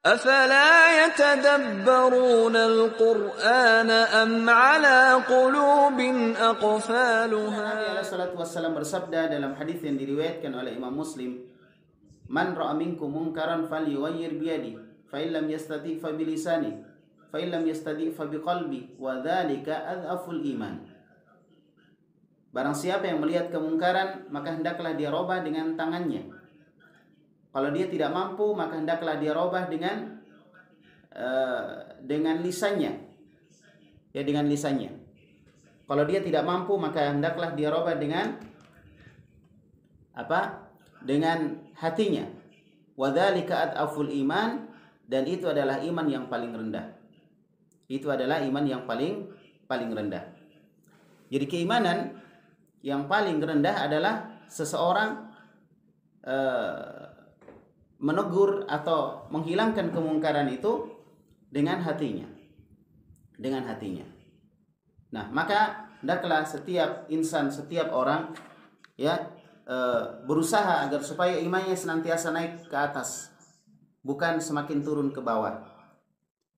أفلا يتدبرون القرآن أم على قلوب أقفالها. Nabi alaihi salatu wassalam bersabda dalam hadis yang diriwayatkan oleh Imam Muslim, "Man ra'a minkum munkaran falyughayyir biyadi, fa in lam yastati' fa bilisani, fa in lam yastati' fa biqalbi, wa dzalika adhaful iman." Barang siapa yang melihat kemungkaran, maka hendaklah dia robah dengan tangannya. Kalau dia tidak mampu, maka hendaklah dia robah dengan lisannya. Ya, dengan lisannya. Kalau dia tidak mampu, maka hendaklah dia robah dengan apa? Dengan hatinya. Wadzalika adaful iman, dan itu adalah iman yang paling rendah. Itu adalah iman yang paling rendah. Jadi keimanan yang paling rendah adalah seseorang menegur atau menghilangkan kemungkaran itu dengan hatinya. Dengan hatinya. Nah, maka hendaklah setiap insan, setiap orang ya berusaha agar supaya imannya senantiasa naik ke atas, bukan semakin turun ke bawah.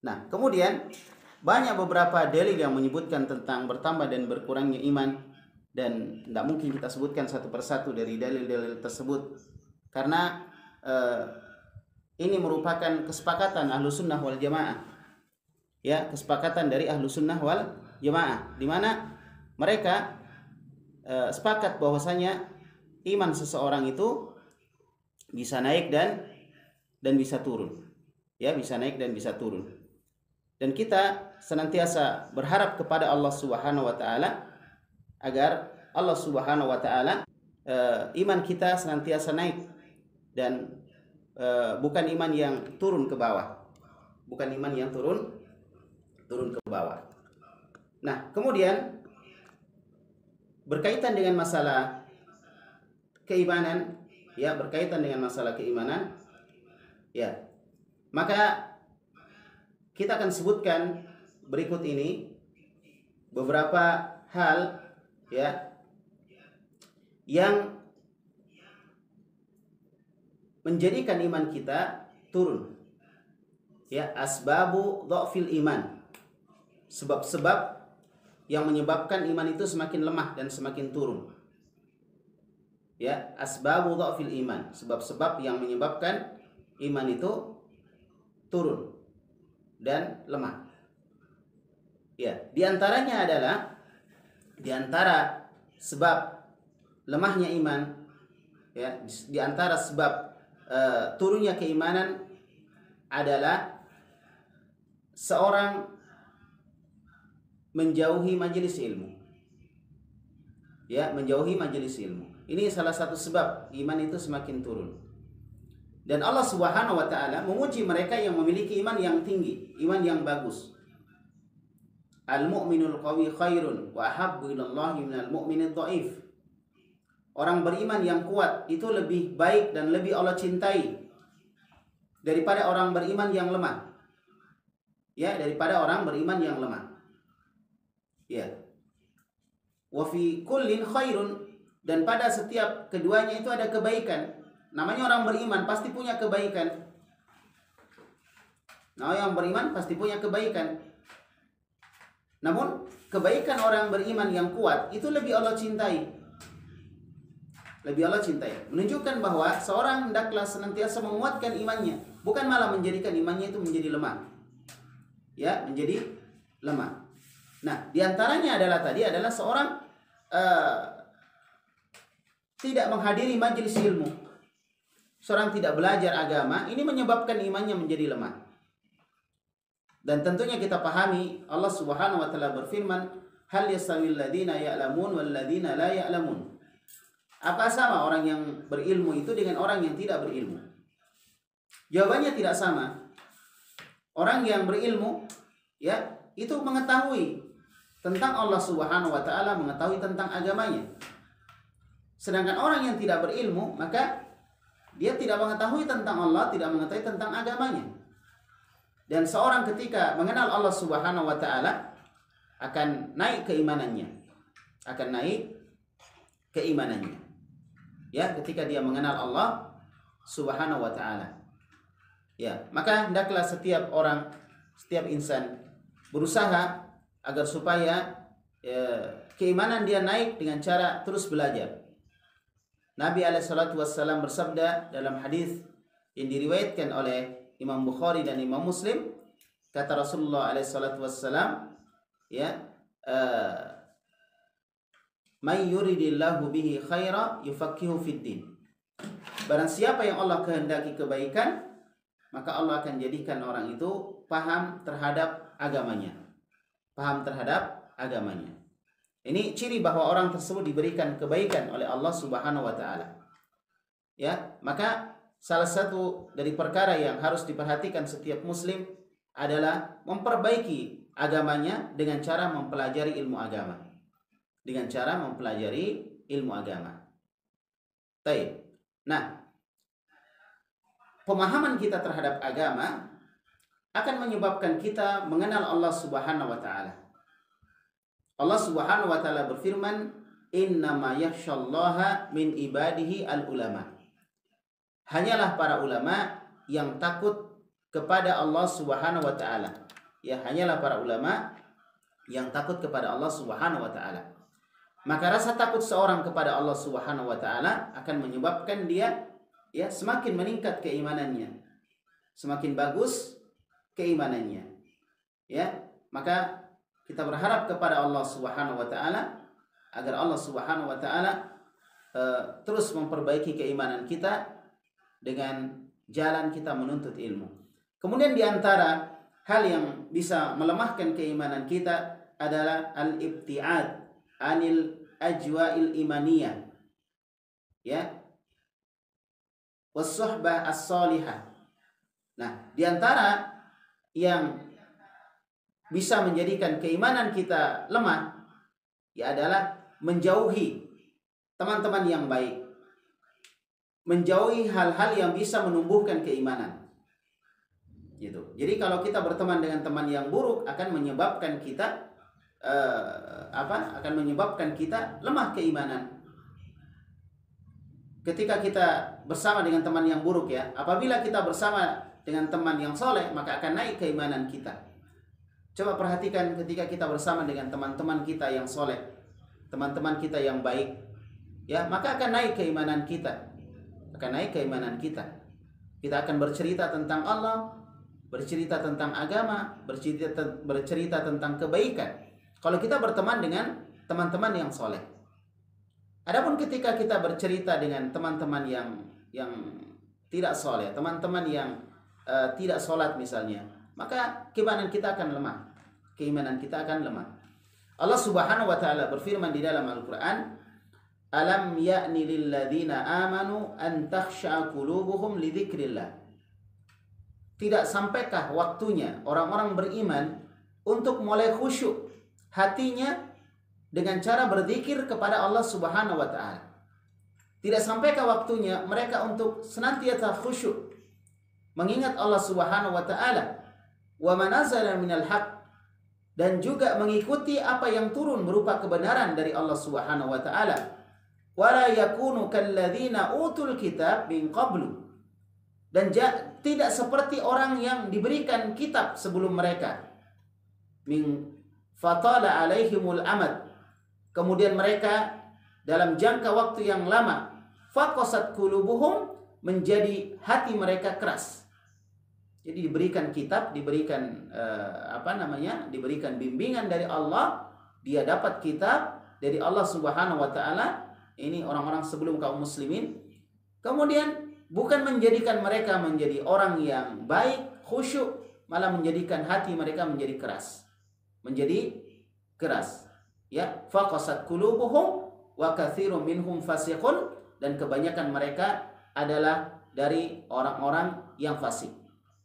Nah, kemudian banyak beberapa dalil yang menyebutkan tentang bertambah dan berkurangnya iman, dan tidak mungkin kita sebutkan satu persatu dari dalil-dalil tersebut karena ini merupakan kesepakatan ahlu sunnah wal jamaah, ya, kesepakatan dari ahlu sunnah wal jamaah, di mana mereka sepakat bahwasanya iman seseorang itu bisa naik dan bisa turun, ya, bisa naik dan bisa turun. Dan kita senantiasa berharap kepada Allah Subhanahu wa taala agar Allah Subhanahu wa taala iman kita senantiasa naik dan bukan iman yang turun ke bawah, bukan iman yang turun ke bawah. Nah, kemudian berkaitan dengan masalah keimanan, ya, berkaitan dengan masalah keimanan, ya, maka kita akan sebutkan berikut ini beberapa hal, ya, yang menjadikan iman kita turun. Ya, asbabu dhafil iman. Sebab-sebab yang menyebabkan iman itu semakin lemah dan semakin turun. Ya, asbabu dhafil iman. Sebab-sebab yang menyebabkan iman itu turun dan lemah. Ya, di antaranya adalah, di antara sebab lemahnya iman, ya, di antara sebab turunnya keimanan adalah seorang menjauhi majelis ilmu. Ya, menjauhi majelis ilmu. Ini salah satu sebab iman itu semakin turun. Dan Allah Subhanahu wa taala memuji mereka yang memiliki iman yang tinggi, iman yang bagus. Al-mu'minul qawi khairun wa ahabbu ilallahi minal mu'minid dhaif. Orang beriman yang kuat itu lebih baik dan lebih Allah cintai daripada orang beriman yang lemah. Ya, daripada orang beriman yang lemah. Ya. Wa fi kullin khairun, dan pada setiap keduanya itu ada kebaikan. Namanya orang beriman pasti punya kebaikan. Nah, yang beriman pasti punya kebaikan. Namun, kebaikan orang beriman yang kuat itu lebih Allah cintai. Lebih Allah cintai. Menunjukkan bahwa seorang hendaklah senantiasa menguatkan imannya, bukan malah menjadikan imannya itu menjadi lemah. Ya, menjadi lemah. Nah, diantaranya adalah seorang tidak menghadiri majelis ilmu. Seorang tidak belajar agama, ini menyebabkan imannya menjadi lemah. Dan tentunya kita pahami Allah Subhanahu wa taala berfirman, "Hal yastawil ladzina ya'lamun wal ladzina la ya'lamun." Apa sama orang yang berilmu itu dengan orang yang tidak berilmu? Jawabannya tidak sama. Orang yang berilmu, ya, itu mengetahui tentang Allah Subhanahu wa taala, mengetahui tentang agamanya. Sedangkan orang yang tidak berilmu, maka dia tidak mengetahui tentang Allah, tidak mengetahui tentang agamanya. Dan seorang ketika mengenal Allah Subhanahu wa taala akan naik keimanannya. Akan naik keimanannya. Ya, ketika dia mengenal Allah Subhanahu wa taala. Ya, maka hendaklah setiap orang, setiap insan berusaha agar supaya keimanan dia naik dengan cara terus belajar. Nabi SAW bersabda dalam hadis yang diriwayatkan oleh Imam Bukhari dan Imam Muslim, kata Rasulullah SAW, ya, may yuridillahu bihi khaira yufaqihu fid din. Barang siapa yang Allah kehendaki kebaikan, maka Allah akan jadikan orang itu paham terhadap agamanya. Paham terhadap agamanya. Ini ciri bahwa orang tersebut diberikan kebaikan oleh Allah Subhanahu wa taala. Ya, maka salah satu dari perkara yang harus diperhatikan setiap muslim adalah memperbaiki agamanya dengan cara mempelajari ilmu agama. Dengan cara mempelajari ilmu agama. Baik. Nah, pemahaman kita terhadap agama akan menyebabkan kita mengenal Allah Subhanahu wa taala. Allah Subhanahu wa taala berfirman, "Innama yakhsyallaha min ibadihi al-ulama." Hanyalah para ulama yang takut kepada Allah Subhanahu wa taala. Ya, hanyalah para ulama yang takut kepada Allah Subhanahu wa taala. Maka rasa takut seorang kepada Allah Subhanahu wa taala akan menyebabkan dia ya semakin meningkat keimanannya. Semakin bagus keimanannya. Ya, maka kita berharap kepada Allah Subhanahu wa taala agar Allah Subhanahu wa taala terus memperbaiki keimanan kita dengan jalan kita menuntut ilmu. Kemudian di antara hal yang bisa melemahkan keimanan kita adalah al-ibtiad anil ajwa'il imaniyah, ya, was-suhbah as-salihah. Nah, di antara yang bisa menjadikan keimanan kita lemah ya adalah menjauhi teman-teman yang baik, menjauhi hal-hal yang bisa menumbuhkan keimanan. Gitu. Jadi kalau kita berteman dengan teman yang buruk akan menyebabkan kita akan menyebabkan kita lemah keimanan. Ketika kita bersama dengan teman yang buruk ya, apabila kita bersama dengan teman yang soleh maka akan naik keimanan kita. Coba perhatikan ketika kita bersama dengan teman-teman kita yang soleh, teman-teman kita yang baik, ya maka akan naik keimanan kita, akan naik keimanan kita. Kita akan bercerita tentang Allah, bercerita tentang agama, bercerita tentang kebaikan. Kalau kita berteman dengan teman-teman yang soleh. Adapun ketika kita bercerita dengan teman-teman yang tidak soleh, teman-teman yang tidak sholat misalnya, maka keimanan kita akan lemah. Keimanan kita akan lemah. Allah Subhanahu wa taala berfirman di dalam Al-Qur'an, "Alam ya'ni lil ladzina amanu an takhsha'a qulubuhum li dzikrillah." Tidak sampaikah waktunya orang-orang beriman untuk mulai khusyuk hatinya dengan cara berzikir kepada Allah Subhanahu wa taala? Tidak sampaikah waktunya mereka untuk senantiasa khusyuk mengingat Allah Subhanahu wa taala, wa manazala minal haq, dan juga mengikuti apa yang turun berupa kebenaran dari Allah Subhanahu wa taala. Wala yakunu kalladzina utul kitab min qablu, dan tidak seperti orang yang diberikan kitab sebelum mereka. Min fatala alaihimul amad, kemudian mereka dalam jangka waktu yang lama faqasat qulubuhum, menjadi hati mereka keras. Jadi diberikan kitab, diberikan diberikan bimbingan dari Allah, dia dapat kitab dari Allah Subhanahu wa taala. Ini orang-orang sebelum kaum muslimin. Kemudian bukan menjadikan mereka menjadi orang yang baik, khusyuk, malah menjadikan hati mereka menjadi keras. Menjadi keras. Ya, faqasat qulubuhum wa katsirun minhum fasiqun, dan kebanyakan mereka adalah dari orang-orang yang fasik.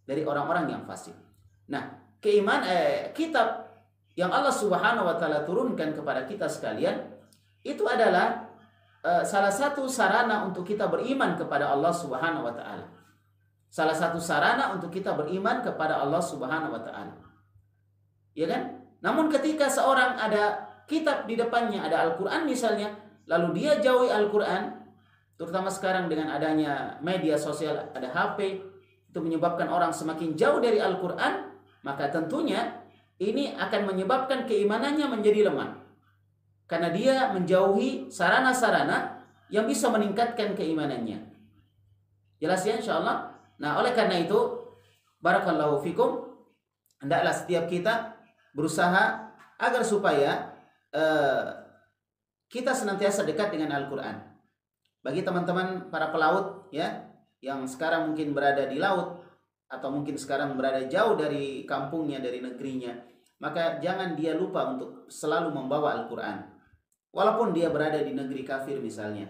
Dari orang-orang yang fasik. Nah, kitab yang Allah Subhanahu wa taala turunkan kepada kita sekalian itu adalah salah satu sarana untuk kita beriman kepada Allah Subhanahu wa taala. Salah satu sarana untuk kita beriman kepada Allah Subhanahu wa taala. Ya kan? Namun ketika seorang ada kitab di depannya, ada Al-Qur'an misalnya, lalu dia jauhi Al-Qur'an, terutama sekarang dengan adanya media sosial, ada HP, itu menyebabkan orang semakin jauh dari Al-Quran, maka tentunya ini akan menyebabkan keimanannya menjadi lemah. Karena dia menjauhi sarana-sarana yang bisa meningkatkan keimanannya. Jelas ya insyaallah. Nah, oleh karena itu, barakallahu fikum, hendaklah setiap kita berusaha agar supaya kita senantiasa dekat dengan Al-Quran. Bagi teman-teman para pelaut ya, yang sekarang mungkin berada di laut atau mungkin sekarang berada jauh dari kampungnya, dari negerinya, maka jangan dia lupa untuk selalu membawa Al-Quran. Walaupun dia berada di negeri kafir misalnya,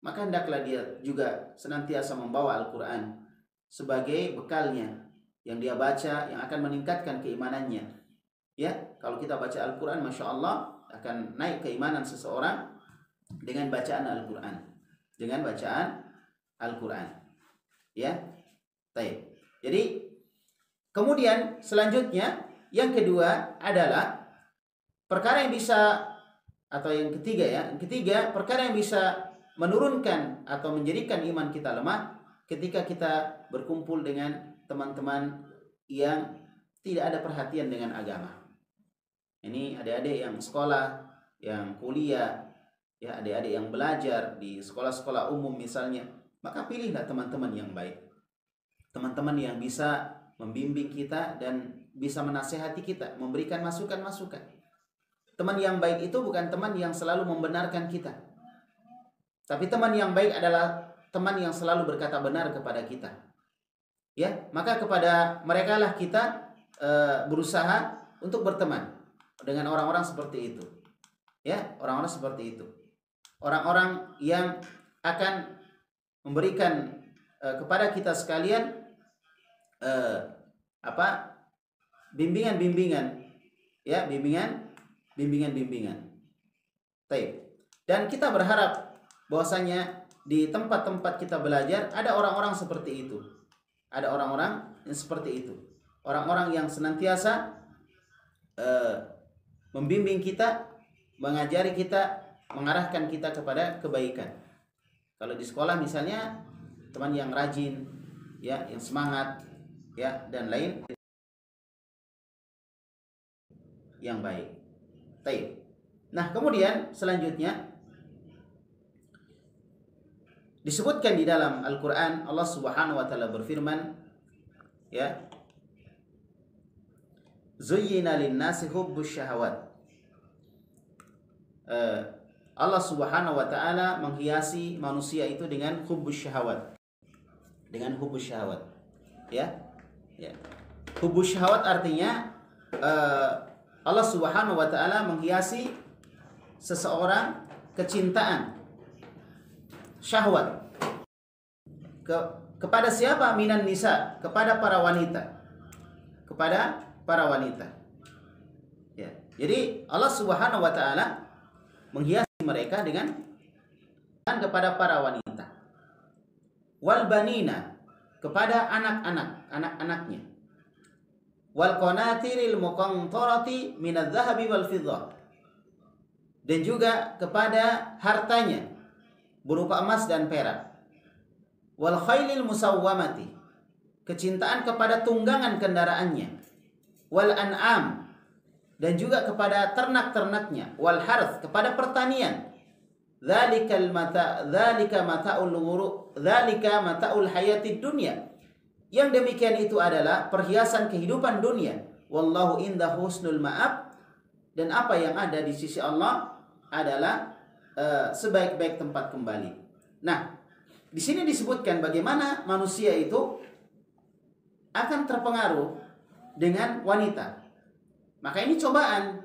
maka hendaklah dia juga senantiasa membawa Al-Quran sebagai bekalnya yang dia baca, yang akan meningkatkan keimanannya. Ya, kalau kita baca Al-Quran, Masya Allah, akan naik keimanan seseorang dengan bacaan Al-Quran. Dengan bacaan Al-Quran. Ya, baik. Jadi, kemudian selanjutnya, yang kedua adalah perkara yang bisa, atau yang ketiga ya, yang ketiga, perkara yang bisa menurunkan atau menjadikan iman kita lemah ketika kita berkumpul dengan teman-teman yang tidak ada perhatian dengan agama. Ini adik-adik yang sekolah, yang kuliah, ya adik-adik yang belajar di sekolah-sekolah umum misalnya, maka pilihlah teman-teman yang baik. Teman-teman yang bisa membimbing kita dan bisa menasehati kita, memberikan masukan-masukan. Teman yang baik itu bukan teman yang selalu membenarkan kita. Tapi teman yang baik adalah teman yang selalu berkata benar kepada kita. Ya, maka kepada mereka lah kita berusaha untuk berteman dengan orang-orang seperti itu. Ya, orang-orang seperti itu. Orang-orang yang akan memberikan kepada kita sekalian bimbingan-bimbingan, ya, bimbingan-bimbingan. Baik. Dan kita berharap bahwasanya di tempat-tempat kita belajar ada orang-orang seperti itu. Ada orang-orang yang seperti itu. Orang-orang yang senantiasa membimbing kita, mengajari kita, mengarahkan kita kepada kebaikan. Kalau di sekolah misalnya teman yang rajin, ya, yang semangat, ya, dan lain yang baik. Baik. Nah, kemudian selanjutnya disebutkan di dalam Al-Quran, Allah Subhanahu wa Ta'ala berfirman, ya, Zuyyina lin-nasi hubbus syahawat. Allah Subhanahu wa Ta'ala menghiasi manusia itu dengan hubbus syahawat. Dengan hubbus syahawat. Ya. Ya. Hubbus syahawat artinya Allah Subhanahu wa Ta'ala menghiasi seseorang kecintaan syahwat kepada siapa? Minan nisa, kepada para wanita. Kepada para wanita. Ya. Jadi Allah Subhanahu wa Ta'ala menghiasi mereka dengan kepada para wanita. Wal banina, kepada anak-anaknya. Wal qanatiril muqantarati minadz zahabi wal fiddah. Dan juga kepada hartanya berupa emas dan perak. Wal khailil musawwamati, kecintaan kepada tunggangan kendaraannya. Wal an'am, dan juga kepada ternak-ternaknya. Wal harth, kepada pertanian. Dzalika mata'ul hayatid dunya. Yang demikian itu adalah perhiasan kehidupan dunia. Wallahu indahu husnul ma'ab, dan apa yang ada di sisi Allah adalah sebaik-baik tempat kembali. Nah, di sini disebutkan bagaimana manusia itu akan terpengaruh dengan wanita. Maka ini cobaan.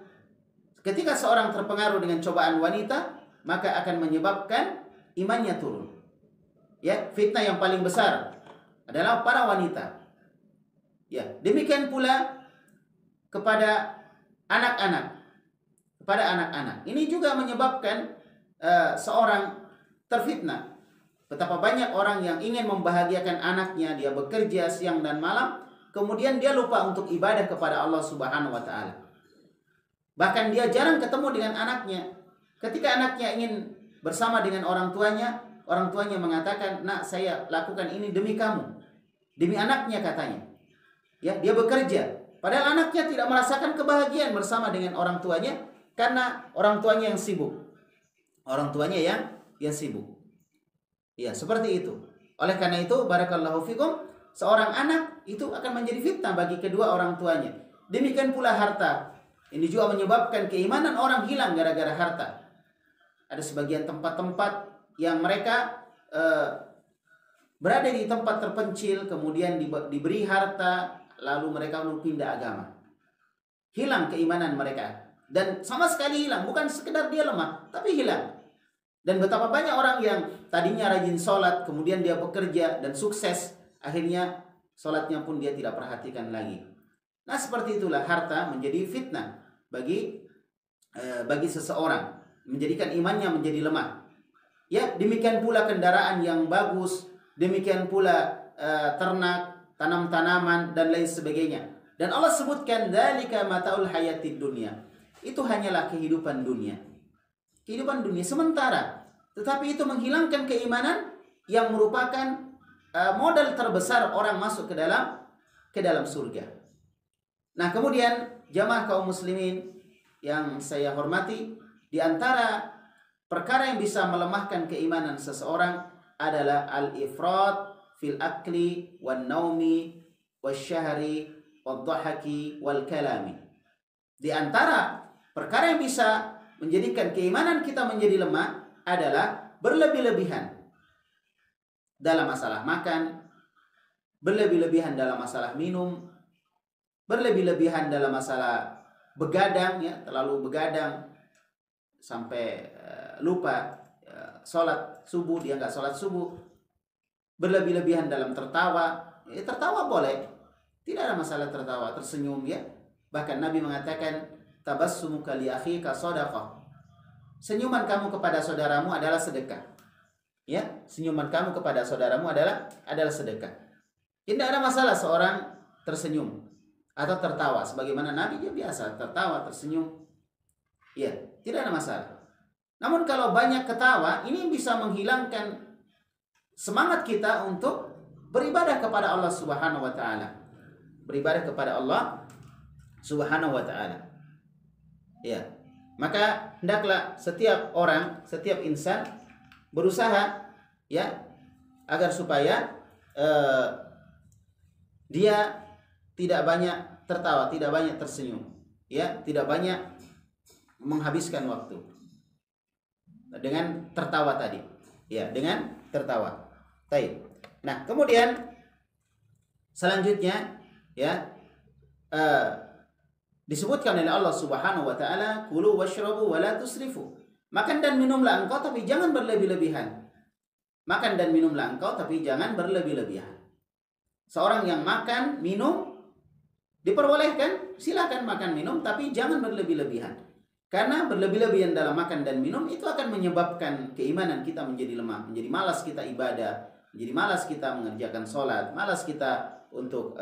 Ketika seorang terpengaruh dengan cobaan wanita, maka akan menyebabkan imannya turun. Ya, fitnah yang paling besar adalah para wanita. Ya, demikian pula kepada anak-anak. Kepada anak-anak. Ini juga menyebabkan seorang terfitnah. Betapa banyak orang yang ingin membahagiakan anaknya, dia bekerja siang dan malam, kemudian dia lupa untuk ibadah kepada Allah Subhanahu wa Ta'ala. Bahkan dia jarang ketemu dengan anaknya. Ketika anaknya ingin bersama dengan orang tuanya mengatakan, "Nak, saya lakukan ini demi kamu, demi anaknya katanya. Ya, dia bekerja. Padahal anaknya tidak merasakan kebahagiaan bersama dengan orang tuanya karena orang tuanya yang sibuk. Orang tuanya yang sibuk. Ya, seperti itu. Oleh karena itu, barakallahu fikum, seorang anak itu akan menjadi fitnah bagi kedua orang tuanya. Demikian pula harta. Ini juga menyebabkan keimanan orang hilang gara-gara harta. Ada sebagian tempat-tempat yang mereka berada di tempat terpencil, kemudian diberi harta, lalu mereka pindah agama. Hilang keimanan mereka. Dan sama sekali hilang. Bukan sekedar dia lemah, tapi hilang. Dan betapa banyak orang yang tadinya rajin sholat, kemudian dia bekerja dan sukses, akhirnya sholatnya pun dia tidak perhatikan lagi. Nah, seperti itulah harta menjadi fitnah bagi seseorang, menjadikan imannya menjadi lemah. Ya, demikian pula kendaraan yang bagus, demikian pula ternak, tanam-tanaman dan lain sebagainya. Dan Allah sebutkan dzalika mataul hayatid dunya. Itu hanyalah kehidupan dunia. Kehidupan dunia sementara, tetapi itu menghilangkan keimanan yang merupakan modal terbesar orang masuk ke dalam surga. Nah, kemudian jamaah kaum muslimin yang saya hormati, di antara perkara yang bisa melemahkan keimanan seseorang adalah al-ifrat fil akli wan naumi wasyahri wadhahaki wal kalami. Di antara perkara yang bisa menjadikan keimanan kita menjadi lemah adalah berlebih-lebihan dalam masalah makan, berlebih-lebihan dalam masalah minum, berlebih-lebihan dalam masalah begadang, ya, terlalu begadang sampai lupa sholat subuh, dia nggak sholat subuh. Berlebih-lebihan dalam tertawa, tertawa boleh, tidak ada masalah tertawa, tersenyum, ya. Bahkan Nabi mengatakan tabassumuka li akhika shadaqah. Senyuman kamu kepada saudaramu adalah sedekah. Ya, senyuman kamu kepada saudaramu adalah sedekah. Tidak ada masalah seorang tersenyum atau tertawa, sebagaimana Nabi dia biasa tertawa, tersenyum. Ya, tidak ada masalah. Namun kalau banyak ketawa, ini bisa menghilangkan semangat kita untuk beribadah kepada Allah Subhanahu wa taala. Beribadah kepada Allah Subhanahu wa taala. Ya. Maka hendaklah setiap orang, setiap insan berusaha, ya, agar supaya dia tidak banyak tertawa, tidak banyak tersenyum, ya, tidak banyak menghabiskan waktu dengan tertawa tadi. Ya, dengan tertawa. Baik. Nah, kemudian selanjutnya, ya, disebutkan oleh Allah Subhanahu wa taala, kulu washrabu wa la tusrifu. Makan dan minumlah engkau tapi jangan berlebih-lebihan. Makan dan minumlah engkau tapi jangan berlebih-lebihan. Seorang yang makan, minum diperbolehkan, silakan makan minum tapi jangan berlebih-lebihan. Karena berlebih-lebihan dalam makan dan minum itu akan menyebabkan keimanan kita menjadi lemah, menjadi malas kita ibadah, menjadi malas kita mengerjakan sholat, malas kita untuk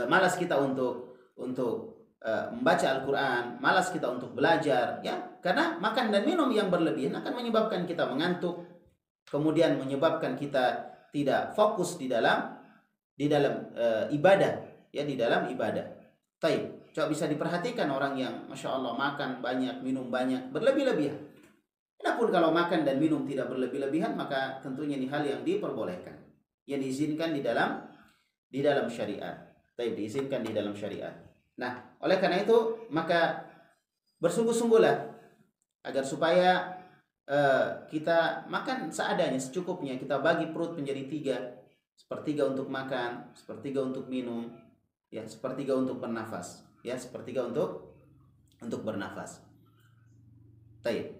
malas kita untuk membaca Al-Quran, malas kita untuk belajar, ya, karena makan dan minum yang berlebihan akan menyebabkan kita mengantuk, kemudian menyebabkan kita tidak fokus di dalam ibadah, ya, di dalam ibadah. Taib. Coba bisa diperhatikan orang yang Masya Allah makan banyak, minum banyak, berlebih-lebihan. Adapun kalau makan dan minum tidak berlebih-lebihan, maka tentunya ini hal yang diperbolehkan, yang diizinkan di dalam syariat. Taib, diizinkan di dalam syariat. Nah, oleh karena itu maka bersungguh-sungguhlah agar supaya kita makan seadanya, secukupnya. Kita bagi perut menjadi 3, sepertiga untuk makan, sepertiga untuk minum, ya, sepertiga untuk bernafas, ya, sepertiga untuk bernafas. Baik.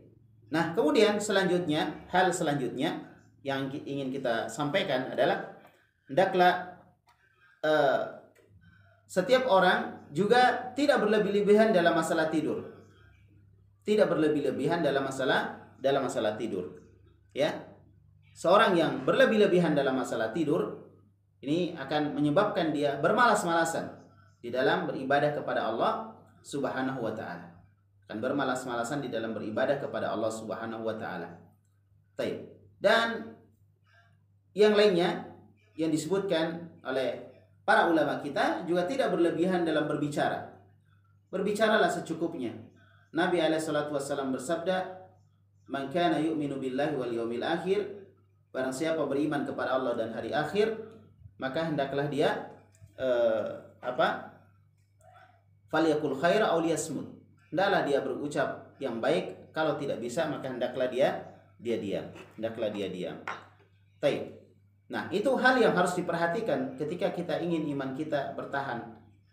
Nah, kemudian hal selanjutnya yang ingin kita sampaikan adalah hendaklah setiap orang juga tidak berlebih-lebihan dalam masalah tidur. Tidak berlebih-lebihan dalam masalah tidur. Ya. Seorang yang berlebih-lebihan dalam masalah tidur ini akan menyebabkan dia bermalas-malasan di dalam beribadah kepada Allah Subhanahu wa taala. Akan bermalas-malasan di dalam beribadah kepada Allah Subhanahu wa taala. Baik. Dan yang lainnya yang disebutkan oleh para ulama kita juga tidak berlebihan dalam berbicara. Berbicaralah secukupnya. Nabi SAW bersabda, "Man kana yu'minu billahi wal yawmil akhir," barang siapa beriman kepada Allah dan hari akhir, maka hendaklah dia falyakul khaira aw liyasmut. Hendaklah dia berucap yang baik, kalau tidak bisa maka hendaklah dia diam. Hendaklah dia diam. Baik. Nah, itu hal yang harus diperhatikan ketika kita ingin iman kita bertahan,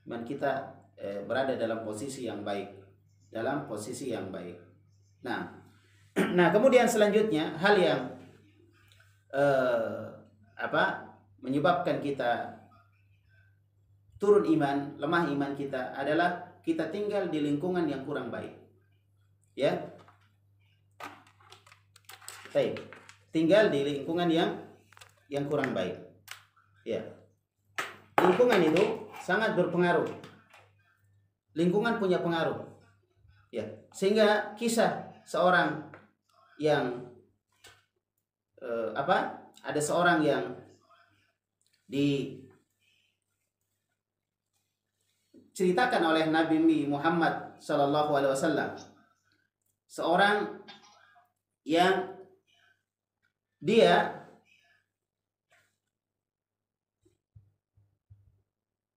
iman kita berada dalam posisi yang baik, dalam posisi yang baik. Nah, kemudian selanjutnya hal yang menyebabkan kita turun iman, lemah iman kita adalah kita tinggal di lingkungan yang kurang baik. Ya. Baik. Tinggal di lingkungan yang kurang baik. Ya. Lingkungan itu sangat berpengaruh. Lingkungan punya pengaruh. Ya. Sehingga kisah seorang yang ada seorang yang diceritakan oleh Nabi Muhammad sallallahu alaihi wasallam, seorang yang dia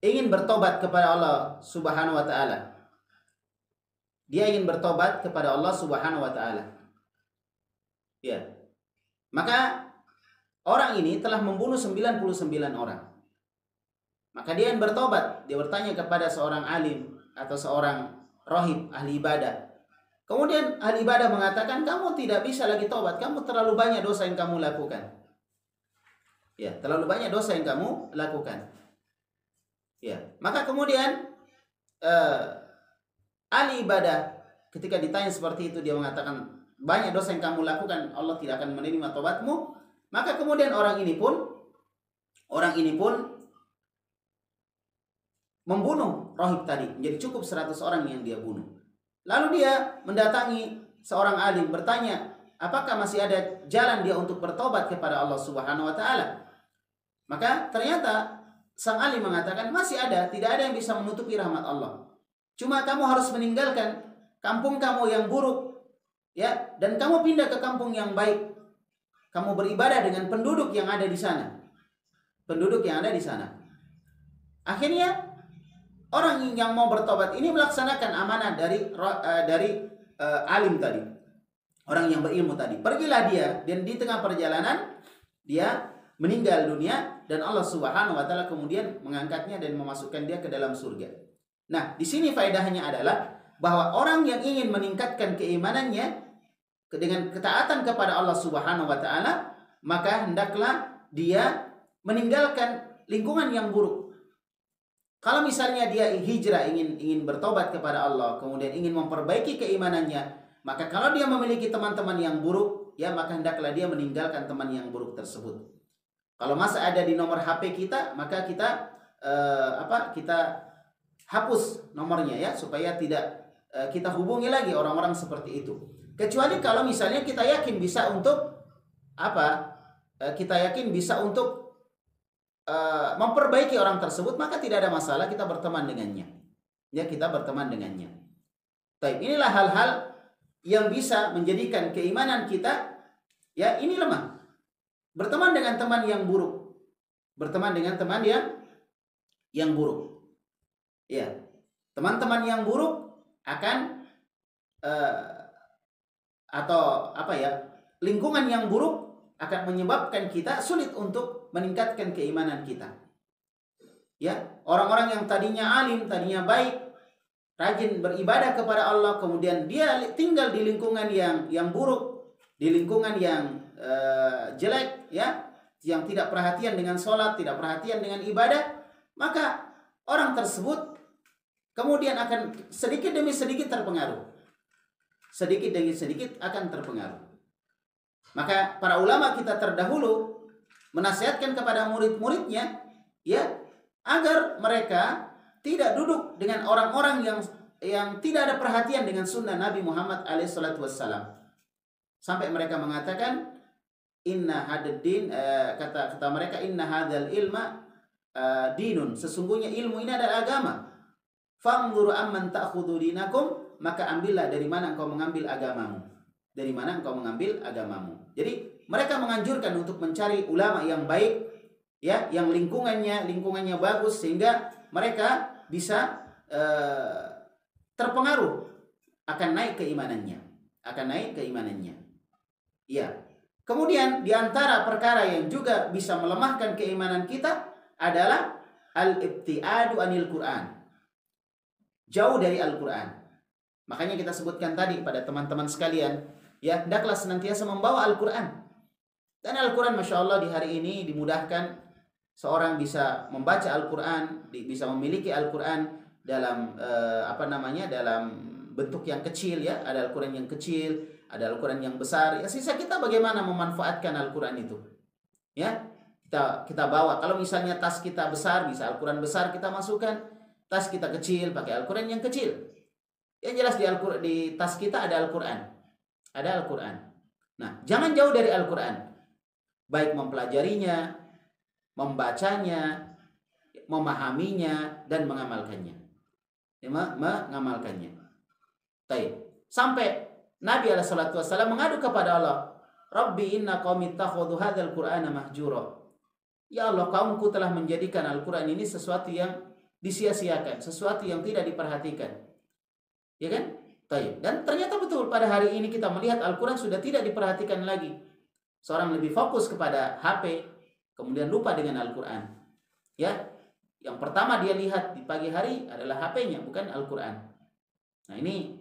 ingin bertobat kepada Allah Subhanahu wa taala. Dia ingin bertobat kepada Allah Subhanahu wa taala. Ya. Maka orang ini telah membunuh 99 orang. Maka dia ingin bertobat. Dia bertanya kepada seorang alim atau seorang rahib ahli ibadah. Kemudian ahli ibadah mengatakan, kamu tidak bisa lagi tobat. Kamu terlalu banyak dosa yang kamu lakukan. Ya, terlalu banyak dosa yang kamu lakukan. Ya, maka kemudian ahli ibadah ketika ditanya seperti itu, dia mengatakan, banyak dosa yang kamu lakukan, Allah tidak akan menerima tobatmu. Maka kemudian orang ini pun membunuh rahib tadi. Jadi cukup 100 orang yang dia bunuh. Lalu dia mendatangi seorang alim, bertanya, apakah masih ada jalan dia untuk bertobat kepada Allah Subhanahu wa taala? Maka ternyata sang alim mengatakan, masih ada, tidak ada yang bisa menutupi rahmat Allah. Cuma kamu harus meninggalkan kampung kamu yang buruk, ya, dan kamu pindah ke kampung yang baik. Kamu beribadah dengan penduduk yang ada di sana. Penduduk yang ada di sana. Akhirnya orang yang mau bertobat ini melaksanakan amanah dari alim tadi. Orang yang berilmu tadi. Pergilah dia, dan di tengah perjalanan dia meninggal dunia, dan Allah Subhanahu wa taala kemudian mengangkatnya dan memasukkan dia ke dalam surga. Nah, di sini faedahnya adalah bahwa orang yang ingin meningkatkan keimanannya dengan ketaatan kepada Allah Subhanahu wa taala, maka hendaklah dia meninggalkan lingkungan yang buruk. Kalau misalnya dia hijrah, ingin bertobat kepada Allah, kemudian ingin memperbaiki keimanannya, maka kalau dia memiliki teman-teman yang buruk, ya, maka hendaklah dia meninggalkan teman yang buruk tersebut. Kalau masih ada di nomor HP kita, maka kita hapus nomornya, ya, supaya tidak kita hubungi lagi orang-orang seperti itu. Kecuali kalau misalnya kita yakin bisa untuk memperbaiki orang tersebut, maka tidak ada masalah kita berteman dengannya. Ya, kita berteman dengannya. Baik, inilah hal-hal yang bisa menjadikan keimanan kita, ya, ini lemah. Berteman dengan teman yang buruk. Berteman dengan teman yang buruk. Ya. Teman-teman yang buruk akan lingkungan yang buruk akan menyebabkan kita sulit untuk meningkatkan keimanan kita. Ya, orang-orang yang tadinya alim, tadinya baik, rajin beribadah kepada Allah, kemudian dia tinggal di lingkungan yang buruk, di lingkungan yang jelek, ya, yang tidak perhatian dengan sholat, tidak perhatian dengan ibadah, maka orang tersebut kemudian akan sedikit demi sedikit terpengaruh. Sedikit demi sedikit akan terpengaruh. Maka para ulama kita terdahulu menasihatkan kepada murid-muridnya, ya, agar mereka tidak duduk dengan orang-orang yang tidak ada perhatian dengan sunnah Nabi Muhammad SAW. Sampai mereka mengatakan, inna hadad din, kata mereka, inna hadzal ilma dinun, sesungguhnya ilmu ini adalah agama. Fanzur amman ta'khudhu dinakum, maka ambillah dari mana engkau mengambil agamamu. Dari mana engkau mengambil agamamu. Jadi mereka menganjurkan untuk mencari ulama yang baik, ya, yang lingkungannya bagus, sehingga mereka bisa terpengaruh, akan naik keimanannya. Ya. Kemudian di antara perkara yang juga bisa melemahkan keimanan kita adalah al-ibtiadu anil Quran. Jauh dari Al-Quran. Makanya kita sebutkan tadi pada teman-teman sekalian, ya, hendaklah senantiasa membawa Al-Quran. Dan Al-Quran, Masya Allah, di hari ini dimudahkan seorang bisa membaca Al-Quran, bisa memiliki Al-Quran dalam dalam bentuk yang kecil, ya. Ada Al-Quran yang kecil, ada Al-Quran yang besar. Ya, sisa kita bagaimana memanfaatkan Al-Quran itu. Ya, kita bawa. Kalau misalnya tas kita besar, bisa Al-Quran besar kita masukkan. Tas kita kecil, pakai Al-Quran yang kecil. Yang jelas di tas kita ada Al-Quran. Ada Al-Quran. Nah, jangan jauh dari Al-Quran. Baik mempelajarinya, membacanya, memahaminya, dan mengamalkannya. Mengamalkannya. Sampai Nabi SAW mengadu kepada Allah, Rabbi inna qaumi ittakhadhu hadzal Qur'ana mahjura. Ya Allah, kaumku telah menjadikan Al-Quran ini sesuatu yang disia-siakan, sesuatu yang tidak diperhatikan. Ya kan? Dan ternyata betul, pada hari ini kita melihat Al-Quran sudah tidak diperhatikan lagi. Seorang lebih fokus kepada HP, kemudian lupa dengan Al-Quran. Ya, yang pertama dia lihat di pagi hari adalah HP-nya, bukan Al-Quran. Nah, ini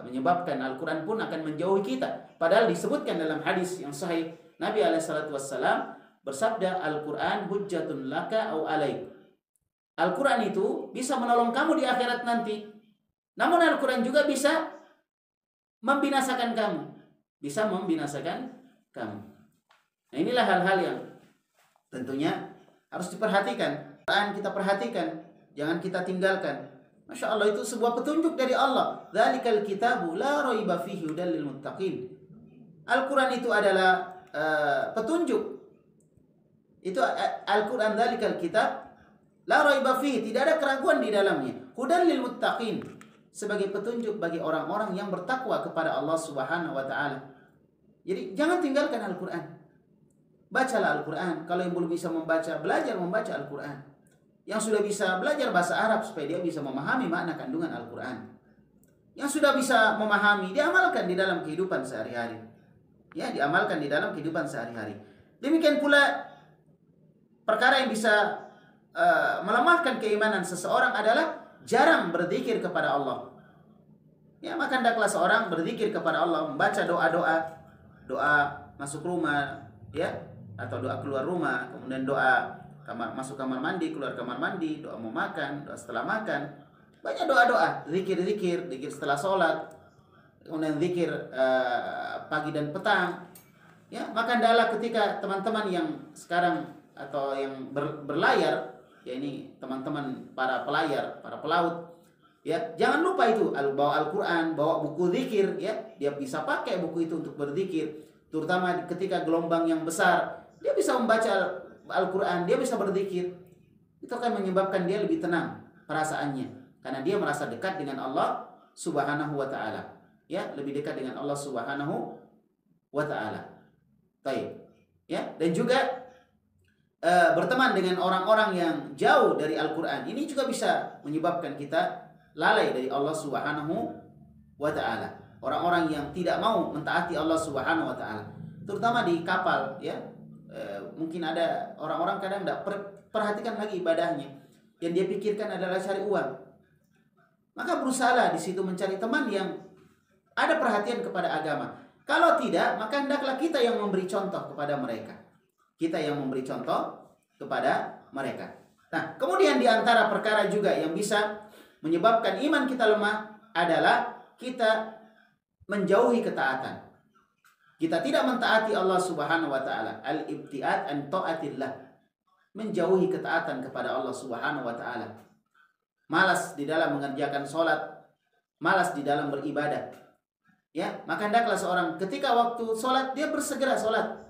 menyebabkan Al-Quran pun akan menjauhi kita. Padahal disebutkan dalam hadis yang sahih, Nabi SAW bersabda, Al-Quran hujjatun laka au alaik. Al-Quran itu bisa menolong kamu di akhirat nanti. Namun Al-Quran juga bisa membinasakan kamu. Bisa membinasakan kamu. Nah, inilah hal-hal yang tentunya harus diperhatikan. Al-Quran kita perhatikan, jangan kita tinggalkan. Masya Allah, itu sebuah petunjuk dari Allah. Dzalikal kitabu la raiba fihi hudal lil muttaqin. Al-Quran itu adalah petunjuk. Itu Al-Quran, dzalikal kitab la raiba fihi, tidak ada keraguan di dalamnya. Hudal lil muttaqin, sebagai petunjuk bagi orang-orang yang bertakwa kepada Allah Subhanahu wa taala. Jadi jangan tinggalkan Al-Quran. Bacalah Al-Quran. Kalau yang belum bisa membaca, belajar membaca Al-Quran. Yang sudah bisa belajar bahasa Arab supaya dia bisa memahami makna kandungan Al-Quran. Yang sudah bisa memahami, diamalkan di dalam kehidupan sehari-hari. Ya, diamalkan di dalam kehidupan sehari-hari. Demikian pula perkara yang bisa melemahkan keimanan seseorang adalah jarang berzikir kepada Allah. Ya, maka hendaklah seorang berzikir kepada Allah, membaca doa masuk rumah, ya, atau doa keluar rumah, kemudian doa masuk kamar mandi, keluar kamar mandi, doa mau makan, doa setelah makan. Banyak doa-doa, zikir setelah sholat, kemudian zikir pagi dan petang. Ya, maka hendaklah ketika teman-teman yang sekarang atau yang berlayar, ya, ini teman-teman para pelayar, para pelaut, ya, jangan lupa itu bawa Al-Quran, bawa buku zikir, ya, dia bisa pakai buku itu untuk berzikir, terutama ketika gelombang yang besar, dia bisa membaca Al-Quran, dia bisa berzikir. Itu akan menyebabkan dia lebih tenang perasaannya, karena dia merasa dekat dengan Allah Subhanahu wa taala. Ya, lebih dekat dengan Allah Subhanahu wa taala. Ya, dan juga berteman dengan orang-orang yang jauh dari Al-Quran, ini juga bisa menyebabkan kita lalai dari Allah Subhanahu wa ta'ala. Orang-orang yang tidak mau mentaati Allah Subhanahu wa ta'ala, terutama di kapal, ya. Mungkin ada orang-orang kadang tidak perhatikan lagi ibadahnya, yang dia pikirkan adalah cari uang. Maka berusahalah di situ mencari teman yang ada perhatian kepada agama. Kalau tidak, maka hendaklah kita yang memberi contoh kepada mereka. Kita yang memberi contoh kepada mereka. Nah, kemudian di antara perkara juga yang bisa menyebabkan iman kita lemah adalah kita menjauhi ketaatan. Kita tidak mentaati Allah Subhanahu wa taala. Al-ibtiad an taatillah. Menjauhi ketaatan kepada Allah Subhanahu wa taala. Malas di dalam mengerjakan sholat, malas di dalam beribadah. Ya, maka hendaklah seorang ketika waktu sholat dia bersegera sholat.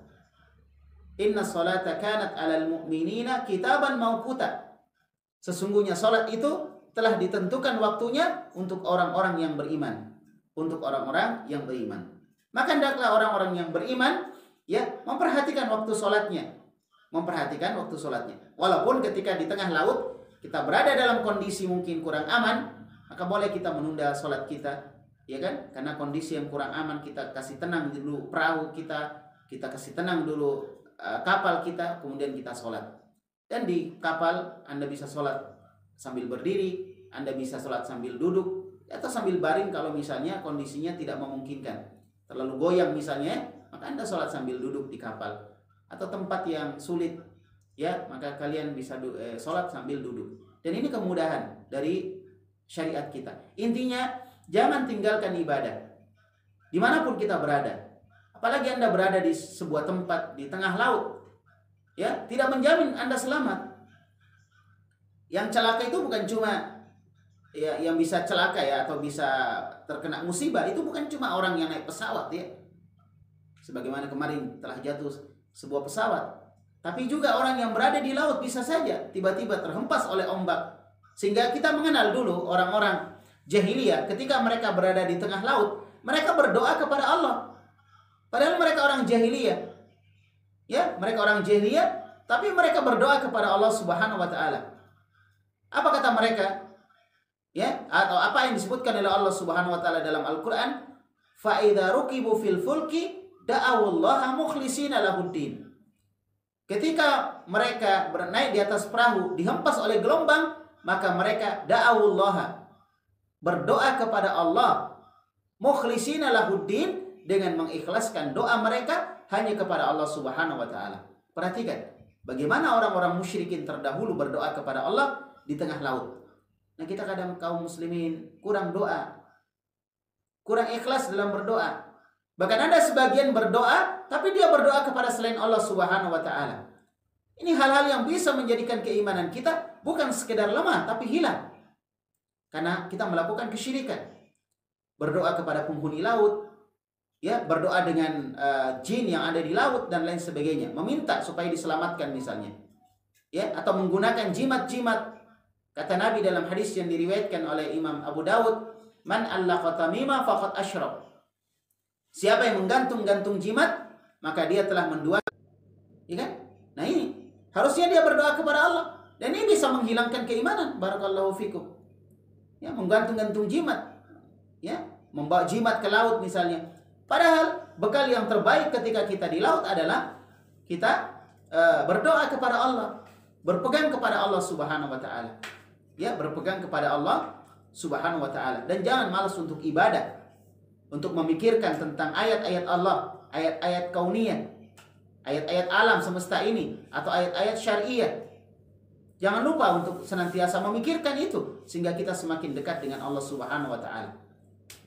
Inna sholata kanat 'alal mu'minina kitaban mauquta. Sesungguhnya sholat itu telah ditentukan waktunya untuk orang-orang yang beriman. Untuk orang-orang yang beriman. Maka hendaklah orang-orang yang beriman ya memperhatikan waktu sholatnya. Memperhatikan waktu sholatnya. Walaupun ketika di tengah laut kita berada dalam kondisi mungkin kurang aman, maka boleh kita menunda sholat kita, ya kan? Karena kondisi yang kurang aman, kita kasih tenang dulu perahu kita kasih tenang dulu kapal kita, kemudian kita sholat. Dan di kapal Anda bisa sholat sambil berdiri, Anda bisa sholat sambil duduk, atau sambil baring kalau misalnya kondisinya tidak memungkinkan. Terlalu goyang misalnya, maka Anda sholat sambil duduk di kapal. Atau tempat yang sulit, ya maka kalian bisa sholat sambil duduk. Dan ini kemudahan dari syariat kita. Intinya jangan tinggalkan ibadah dimanapun kita berada. Apalagi Anda berada di sebuah tempat di tengah laut, ya tidak menjamin Anda selamat. Yang celaka itu bukan cuma ya yang bisa celaka ya atau bisa terkena musibah itu bukan cuma orang yang naik pesawat ya. Sebagaimana kemarin telah jatuh sebuah pesawat, tapi juga orang yang berada di laut bisa saja tiba-tiba terhempas oleh ombak. Sehingga kita mengenal dulu orang-orang jahiliyah ketika mereka berada di tengah laut, mereka berdoa kepada Allah. Padahal mereka orang jahiliyah. Ya, mereka orang jahiliyah, tapi mereka berdoa kepada Allah Subhanahu wa taala. Apa kata mereka? Ya, atau apa yang disebutkan oleh Allah Subhanahu wa taala dalam Al-Qur'an? Fa idza ruqibu fil fulki da'awullaha mukhlishina lahuddin. Ketika mereka bernaik di atas perahu, dihempas oleh gelombang, maka mereka da'awullaha, berdoa kepada Allah, mukhlishina lahuddin, dengan mengikhlaskan doa mereka hanya kepada Allah Subhanahu wa taala. Perhatikan bagaimana orang-orang musyrikin terdahulu berdoa kepada Allah di tengah laut. Nah, kita kadang kaum muslimin kurang doa, kurang ikhlas dalam berdoa. Bahkan ada sebagian berdoa tapi dia berdoa kepada selain Allah Subhanahu wa taala. Ini hal-hal yang bisa menjadikan keimanan kita bukan sekedar lemah tapi hilang. Karena kita melakukan kesyirikan. Berdoa kepada penghuni laut, ya berdoa dengan jin yang ada di laut dan lain sebagainya, meminta supaya diselamatkan misalnya, ya atau menggunakan jimat-jimat. Kata Nabi dalam hadis yang diriwayatkan oleh Imam Abu Dawud, man allaqa tamima faqad asyrak. Siapa yang menggantung-gantung jimat maka dia telah mendua, ya kan? Nah ini harusnya dia berdoa kepada Allah dan ini bisa menghilangkan keimanan. Barakallahu fikum. Ya menggantung-gantung jimat, ya membawa jimat ke laut misalnya. Padahal bekal yang terbaik ketika kita di laut adalah kita berdoa kepada Allah, berpegang kepada Allah Subhanahu wa taala. Ya, berpegang kepada Allah Subhanahu wa taala dan jangan malas untuk ibadah, untuk memikirkan tentang ayat-ayat Allah, ayat-ayat kauniyah, ayat-ayat alam semesta ini atau ayat-ayat syariah. Jangan lupa untuk senantiasa memikirkan itu sehingga kita semakin dekat dengan Allah Subhanahu wa taala.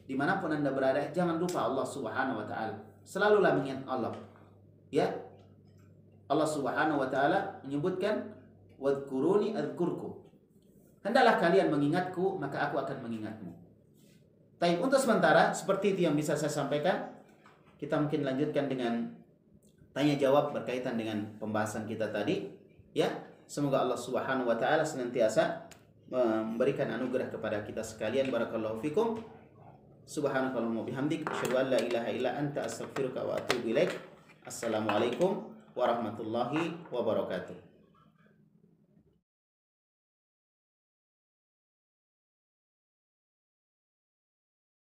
Dimanapun Anda berada, jangan lupa Allah Subhanahu wa ta'ala. Selalulah mengingat Allah. Ya, Allah Subhanahu wa ta'ala menyebutkan wadhkuruni adzkurkum. Hendaklah kalian mengingatku, maka aku akan mengingatmu. Baik, untuk sementara seperti itu yang bisa saya sampaikan. Kita mungkin lanjutkan dengan tanya jawab berkaitan dengan pembahasan kita tadi. Ya, semoga Allah Subhanahu wa ta'ala senantiasa memberikan anugerah kepada kita sekalian. Barakallahu fikum. Subhanakallahumma bihamdik asyhadu an la ilaha illa anta astaghfiruka wa atubu ilaik. Assalamualaikum warahmatullahi wabarakatuh.